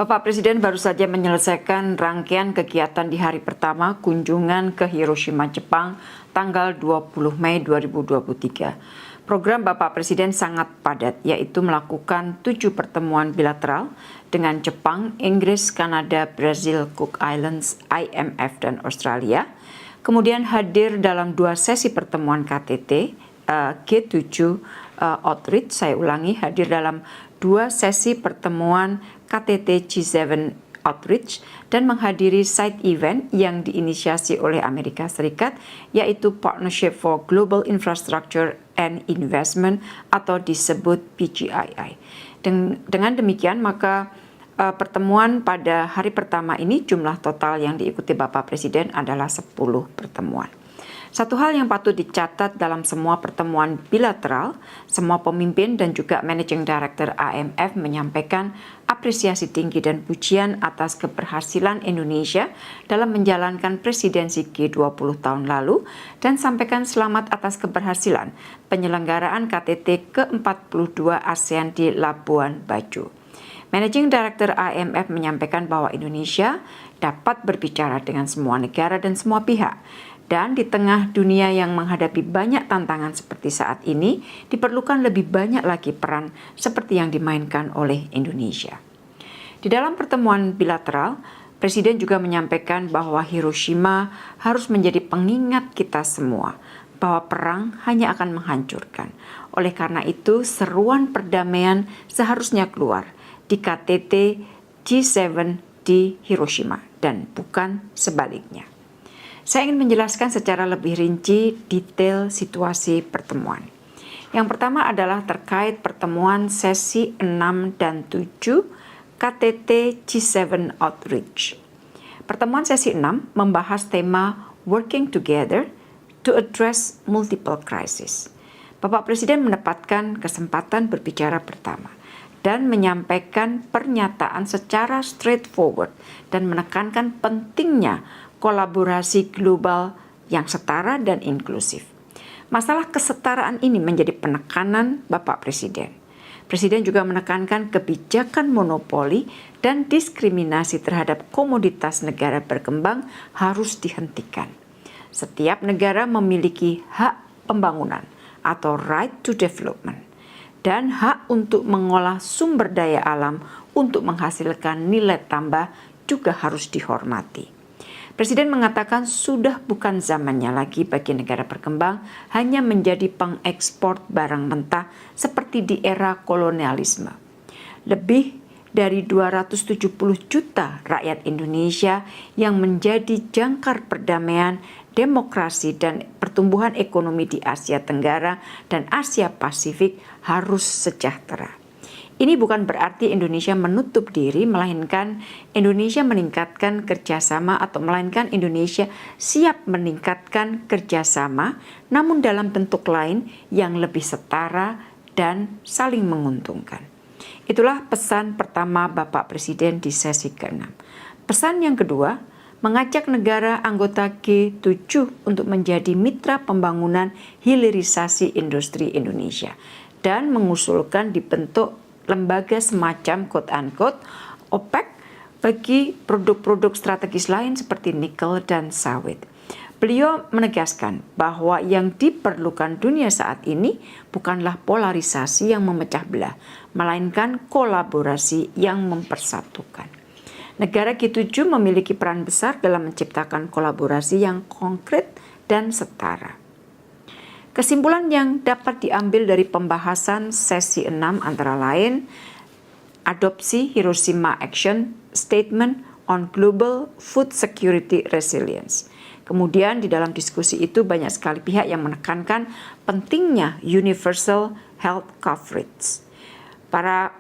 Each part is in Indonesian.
Bapak Presiden baru saja menyelesaikan rangkaian kegiatan di hari pertama kunjungan ke Hiroshima, Jepang, tanggal 20 Mei 2023. Program Bapak Presiden sangat padat, yaitu melakukan 7 pertemuan bilateral dengan Jepang, Inggris, Kanada, Brazil, Cook Islands, IMF, dan Australia. Kemudian hadir dalam 2 sesi pertemuan KTT, G7 Outreach, saya ulangi, hadir dalam 2 sesi pertemuan KTT G7 Outreach dan menghadiri side event yang diinisiasi oleh Amerika Serikat, yaitu Partnership for Global Infrastructure and Investment atau disebut PGII. Dengan demikian maka pertemuan pada hari pertama ini jumlah total yang diikuti Bapak Presiden adalah 10 pertemuan. Satu hal yang patut dicatat dalam semua pertemuan bilateral, semua pemimpin dan juga Managing Director IMF menyampaikan apresiasi tinggi dan pujian atas keberhasilan Indonesia dalam menjalankan presidensi G20 tahun lalu dan sampaikan selamat atas keberhasilan penyelenggaraan KTT ke-42 ASEAN di Labuan Bajo. Managing Director IMF menyampaikan bahwa Indonesia dapat berbicara dengan semua negara dan semua pihak. Dan di tengah dunia yang menghadapi banyak tantangan seperti saat ini, diperlukan lebih banyak lagi peran seperti yang dimainkan oleh Indonesia. Di dalam pertemuan bilateral, Presiden juga menyampaikan bahwa Hiroshima harus menjadi pengingat kita semua, bahwa perang hanya akan menghancurkan. Oleh karena itu, seruan perdamaian seharusnya keluar di KTT G7 di Hiroshima dan bukan sebaliknya. Saya ingin menjelaskan secara lebih rinci detail situasi pertemuan. Yang pertama adalah terkait pertemuan sesi 6 dan 7 KTT G7 Outreach. Pertemuan sesi 6 membahas tema Working Together to Address Multiple Crises. Bapak Presiden mendapatkan kesempatan berbicara pertama dan menyampaikan pernyataan secara straightforward dan menekankan pentingnya kolaborasi global yang setara dan inklusif. Masalah kesetaraan ini menjadi penekanan Bapak Presiden. Presiden juga menekankan kebijakan monopoli dan diskriminasi terhadap komoditas negara berkembang harus dihentikan. Setiap negara memiliki hak pembangunan atau right to development dan hak untuk mengolah sumber daya alam untuk menghasilkan nilai tambah juga harus dihormati. Presiden mengatakan sudah bukan zamannya lagi bagi negara berkembang hanya menjadi pengekspor barang mentah seperti di era kolonialisme. Lebih dari 270 juta rakyat Indonesia yang menjadi jangkar perdamaian, demokrasi, dan pertumbuhan ekonomi di Asia Tenggara dan Asia Pasifik harus sejahtera. Ini bukan berarti Indonesia menutup diri, melainkan Indonesia meningkatkan kerjasama atau melainkan Indonesia siap meningkatkan kerjasama, namun dalam bentuk lain yang lebih setara dan saling menguntungkan. Itulah pesan pertama Bapak Presiden di sesi ke-6. Pesan yang kedua, mengajak negara anggota G7 untuk menjadi mitra pembangunan hilirisasi industri Indonesia dan mengusulkan dibentuk lembaga semacam quote-unquote OPEC bagi produk-produk strategis lain seperti nikel dan sawit. Beliau menegaskan bahwa yang diperlukan dunia saat ini bukanlah polarisasi yang memecah belah, melainkan kolaborasi yang mempersatukan. Negara G7 memiliki peran besar dalam menciptakan kolaborasi yang konkret dan setara. Kesimpulan yang dapat diambil dari pembahasan sesi 6 antara lain, adopsi Hiroshima Action Statement on Global Food Security Resilience. Kemudian di dalam diskusi itu banyak sekali pihak yang menekankan pentingnya universal health coverage. Para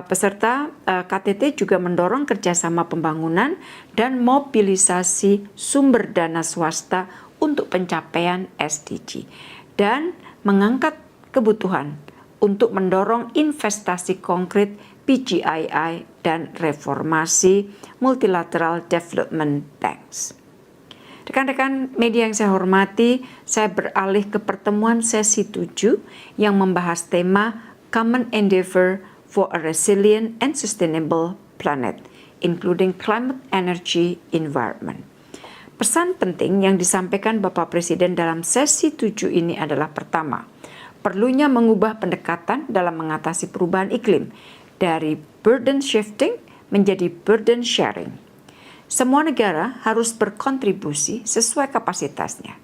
peserta KTT juga mendorong kerjasama pembangunan dan mobilisasi sumber dana swasta untuk pencapaian SDG. Dan mengangkat kebutuhan untuk mendorong investasi konkret PGII dan reformasi Multilateral Development Banks. Rekan-rekan media yang saya hormati, saya beralih ke pertemuan sesi 7 yang membahas tema Common Endeavor for a Resilient and Sustainable planet, including climate, energy, environment. Pesan penting yang disampaikan Bapak Presiden dalam sesi 7 ini adalah pertama, perlunya mengubah pendekatan dalam mengatasi perubahan iklim dari burden shifting menjadi burden sharing. Semua negara harus berkontribusi sesuai kapasitasnya.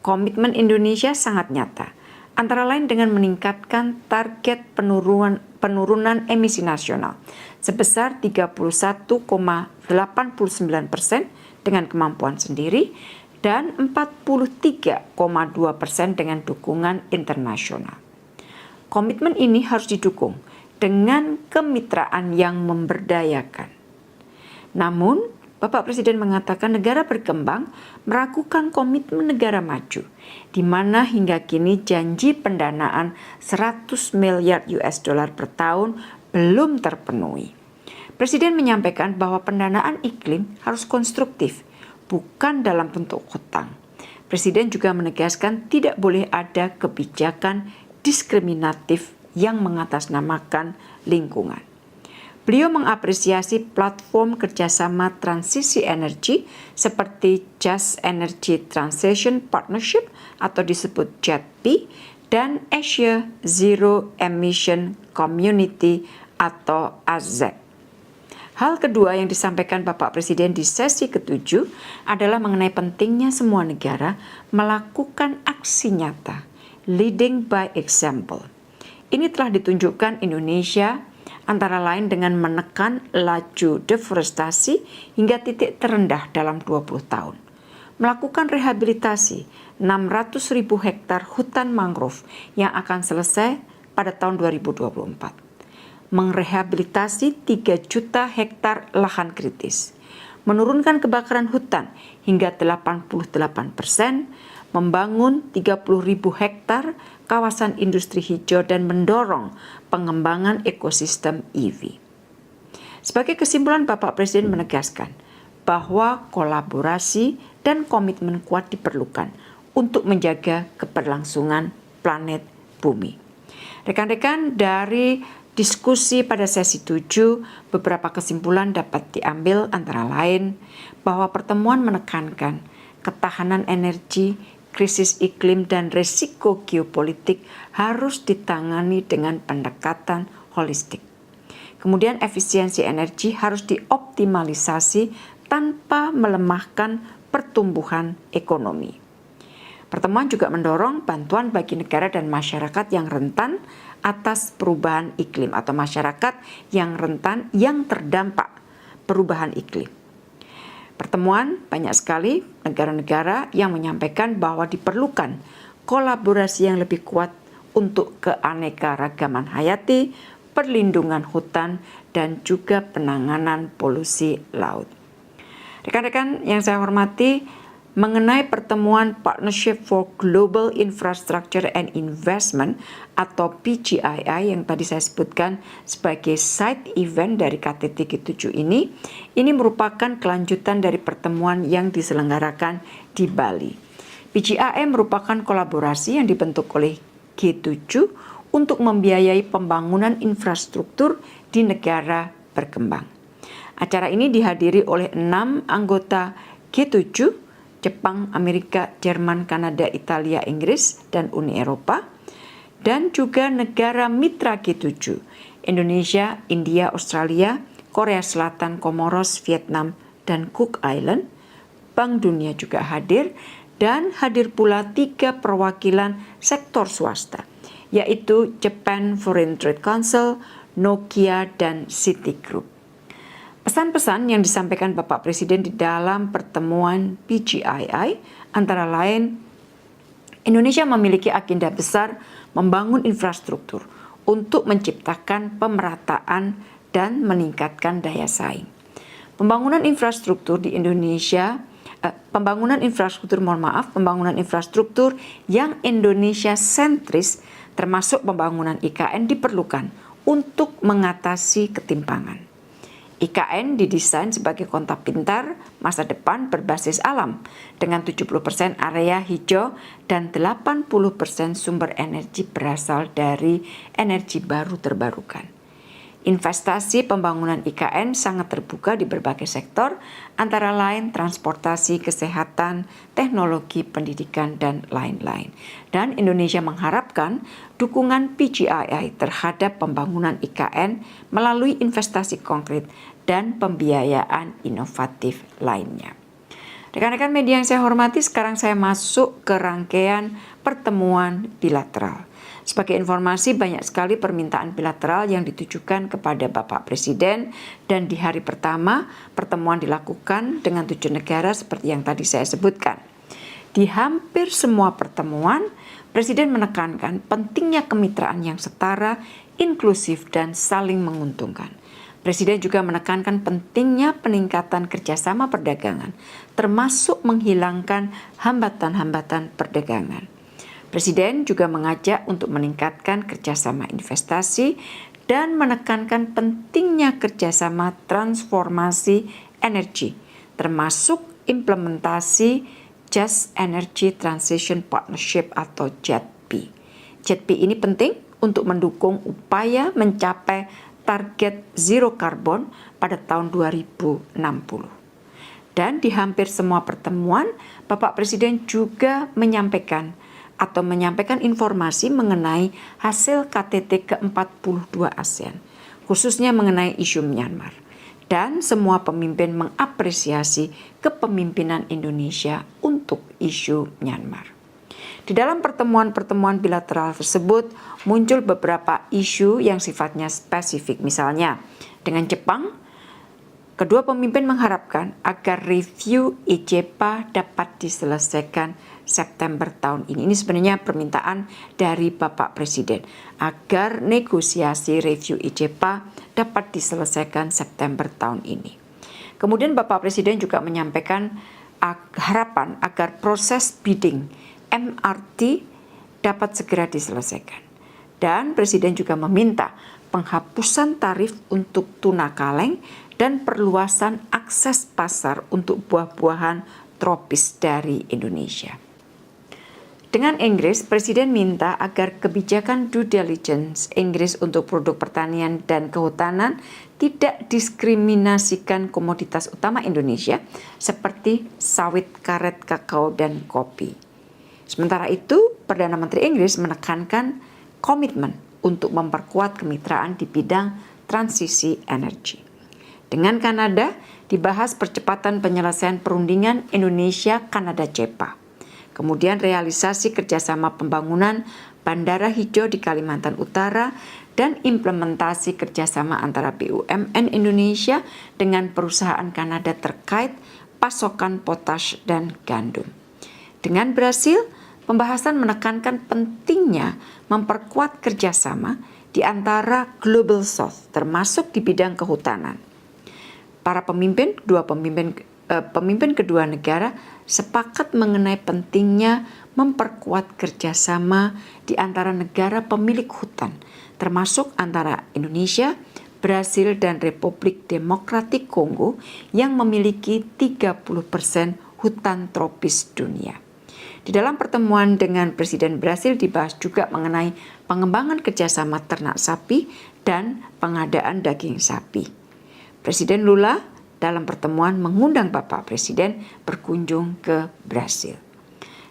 Komitmen Indonesia sangat nyata, antara lain dengan meningkatkan target penurunan emisi nasional sebesar 31,89% dengan kemampuan sendiri dan 43,2% dengan dukungan internasional. Komitmen ini harus didukung dengan kemitraan yang memberdayakan. Namun, Bapak Presiden mengatakan negara berkembang meragukan komitmen negara maju, di mana hingga kini janji pendanaan 100 miliar US dollar per tahun belum terpenuhi. Presiden menyampaikan bahwa pendanaan iklim harus konstruktif, bukan dalam bentuk hutang. Presiden juga menegaskan tidak boleh ada kebijakan diskriminatif yang mengatasnamakan lingkungan. Beliau mengapresiasi platform kerjasama transisi energi seperti Just Energy Transition Partnership atau disebut JETP dan Asia Zero Emission Community atau AZEC. Hal kedua yang disampaikan Bapak Presiden di sesi ke-7 adalah mengenai pentingnya semua negara melakukan aksi nyata, leading by example. Ini telah ditunjukkan Indonesia antara lain dengan menekan laju deforestasi hingga titik terendah dalam 20 tahun. Melakukan rehabilitasi 600.000 hektar hutan mangrove yang akan selesai pada tahun 2024. Mengrehabilitasi 3 juta hektar lahan kritis, menurunkan kebakaran hutan hingga 88%, membangun 30.000 hektar kawasan industri hijau dan mendorong pengembangan ekosistem EV. Sebagai kesimpulan, Bapak Presiden menegaskan bahwa kolaborasi dan komitmen kuat diperlukan untuk menjaga keberlangsungan planet bumi. Rekan-rekan, dari diskusi pada sesi 7, beberapa kesimpulan dapat diambil antara lain bahwa pertemuan menekankan ketahanan energi, krisis iklim, dan risiko geopolitik harus ditangani dengan pendekatan holistik. Kemudian efisiensi energi harus dioptimalisasi tanpa melemahkan pertumbuhan ekonomi. Pertemuan juga mendorong bantuan bagi negara dan masyarakat yang rentan atas perubahan iklim atau masyarakat yang rentan yang terdampak perubahan iklim. Pertemuan banyak sekali negara-negara yang menyampaikan bahwa diperlukan kolaborasi yang lebih kuat untuk keanekaragaman hayati, perlindungan hutan, dan juga penanganan polusi laut. Rekan-rekan yang saya hormati, mengenai pertemuan Partnership for Global Infrastructure and Investment atau PGII yang tadi saya sebutkan sebagai side event dari KTT G7 ini merupakan kelanjutan dari pertemuan yang diselenggarakan di Bali. PGII merupakan kolaborasi yang dibentuk oleh G7 untuk membiayai pembangunan infrastruktur di negara berkembang. Acara ini dihadiri oleh 6 anggota G7, Jepang, Amerika, Jerman, Kanada, Italia, Inggris, dan Uni Eropa, dan juga negara mitra G7, Indonesia, India, Australia, Korea Selatan, Komoros, Vietnam, dan Cook Island. Bank Dunia juga hadir, dan hadir pula 3 perwakilan sektor swasta, yaitu Japan Foreign Trade Council, Nokia, dan Citigroup. Pesan-pesan yang disampaikan Bapak Presiden di dalam pertemuan PGII antara lain, Indonesia memiliki agenda besar membangun infrastruktur untuk menciptakan pemerataan dan meningkatkan daya saing. Pembangunan infrastruktur yang Indonesia sentris termasuk pembangunan IKN diperlukan untuk mengatasi ketimpangan. IKN didesain sebagai kota pintar masa depan berbasis alam dengan 70% area hijau dan 80% sumber energi berasal dari energi baru terbarukan. Investasi pembangunan IKN sangat terbuka di berbagai sektor, antara lain transportasi, kesehatan, teknologi, pendidikan, dan lain-lain. Dan Indonesia mengharapkan dukungan PGII terhadap pembangunan IKN melalui investasi konkret dan pembiayaan inovatif lainnya. Rekan-rekan media yang saya hormati, sekarang saya masuk ke rangkaian pertemuan bilateral. Sebagai informasi, banyak sekali permintaan bilateral yang ditujukan kepada Bapak Presiden, dan di hari pertama pertemuan dilakukan dengan 7 negara seperti yang tadi saya sebutkan. Di hampir semua pertemuan, Presiden menekankan pentingnya kemitraan yang setara, inklusif, dan saling menguntungkan. Presiden juga menekankan pentingnya peningkatan kerjasama perdagangan, termasuk menghilangkan hambatan-hambatan perdagangan. Presiden juga mengajak untuk meningkatkan kerjasama investasi dan menekankan pentingnya kerjasama transformasi energi, termasuk implementasi Just Energy Transition Partnership atau JETP. JETP ini penting untuk mendukung upaya mencapai target zero carbon pada tahun 2060. Dan di hampir semua pertemuan, Bapak Presiden juga menyampaikan informasi mengenai hasil KTT ke-42 ASEAN, khususnya mengenai isu Myanmar. Dan semua pemimpin mengapresiasi kepemimpinan Indonesia untuk isu Myanmar. Di dalam pertemuan-pertemuan bilateral tersebut muncul beberapa isu yang sifatnya spesifik. Misalnya, dengan Jepang, kedua pemimpin mengharapkan agar review IJPA dapat diselesaikan September tahun ini. Ini sebenarnya permintaan dari Bapak Presiden agar negosiasi review IJPA dapat diselesaikan September tahun ini. Kemudian Bapak Presiden juga menyampaikan harapan agar proses bidding MRT dapat segera diselesaikan. Dan Presiden juga meminta penghapusan tarif untuk tuna kaleng dan perluasan akses pasar untuk buah-buahan tropis dari Indonesia. Dengan Inggris, Presiden minta agar kebijakan due diligence Inggris untuk produk pertanian dan kehutanan tidak diskriminasikan komoditas utama Indonesia seperti sawit, karet, kakao, dan kopi. Sementara itu, Perdana Menteri Inggris menekankan komitmen untuk memperkuat kemitraan di bidang transisi energi. Dengan Kanada, dibahas percepatan penyelesaian perundingan Indonesia-Kanada CEPA. Kemudian realisasi kerjasama pembangunan bandara hijau di Kalimantan Utara dan implementasi kerjasama antara BUMN Indonesia dengan perusahaan Kanada terkait pasokan potas dan gandum. Dengan Brasil, pembahasan menekankan pentingnya memperkuat kerjasama di antara Global South, termasuk di bidang kehutanan. Para pemimpin kedua negara sepakat mengenai pentingnya memperkuat kerjasama di antara negara pemilik hutan, termasuk antara Indonesia, Brasil, dan Republik Demokratik Kongo yang memiliki 30% hutan tropis dunia. Di dalam pertemuan dengan Presiden Brasil dibahas juga mengenai pengembangan kerjasama ternak sapi dan pengadaan daging sapi. Presiden Lula dalam pertemuan mengundang Bapak Presiden berkunjung ke Brasil.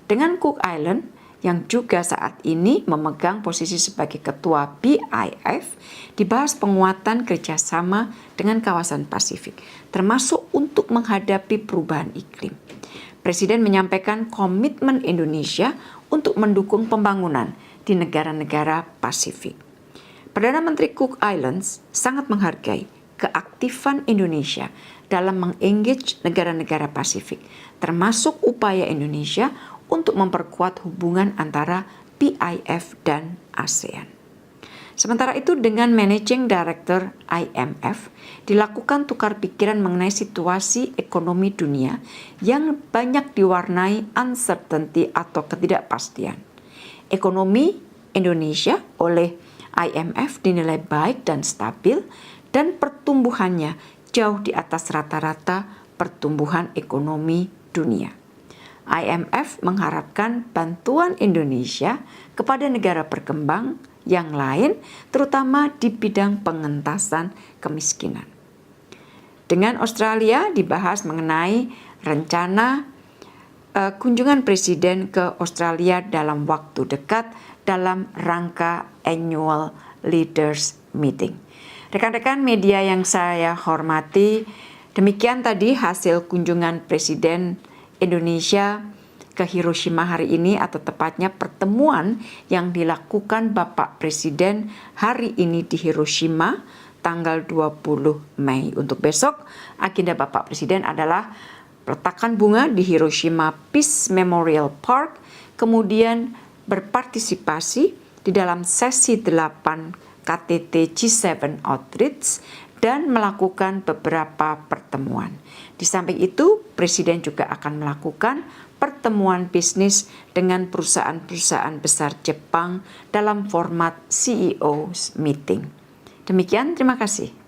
Dengan Cook Island yang juga saat ini memegang posisi sebagai ketua BIF, dibahas penguatan kerjasama dengan kawasan Pasifik, termasuk untuk menghadapi perubahan iklim. Presiden menyampaikan komitmen Indonesia untuk mendukung pembangunan di negara-negara Pasifik. Perdana Menteri Cook Islands sangat menghargai keaktifan Indonesia dalam mengengage negara-negara Pasifik, termasuk upaya Indonesia untuk memperkuat hubungan antara BIF dan ASEAN. Sementara itu, dengan Managing Director IMF, dilakukan tukar pikiran mengenai situasi ekonomi dunia yang banyak diwarnai uncertainty atau ketidakpastian. Ekonomi Indonesia oleh IMF dinilai baik dan stabil, dan pertumbuhannya jauh di atas rata-rata pertumbuhan ekonomi dunia. IMF mengharapkan bantuan Indonesia kepada negara berkembang yang lain, terutama di bidang pengentasan kemiskinan. Dengan Australia dibahas mengenai rencana kunjungan Presiden ke Australia dalam waktu dekat dalam rangka Annual Leaders Meeting. Rekan-rekan media yang saya hormati, demikian tadi hasil kunjungan Presiden Indonesia ke Hiroshima hari ini, atau tepatnya pertemuan yang dilakukan Bapak Presiden hari ini di Hiroshima tanggal 20 Mei. Untuk besok, agenda Bapak Presiden adalah peletakan bunga di Hiroshima Peace Memorial Park, kemudian berpartisipasi di dalam sesi 8 KTT G7 Outreach, dan melakukan beberapa pertemuan. Di samping itu, Presiden juga akan melakukan pertemuan bisnis dengan perusahaan-perusahaan besar Jepang dalam format CEO's Meeting. Demikian, terima kasih.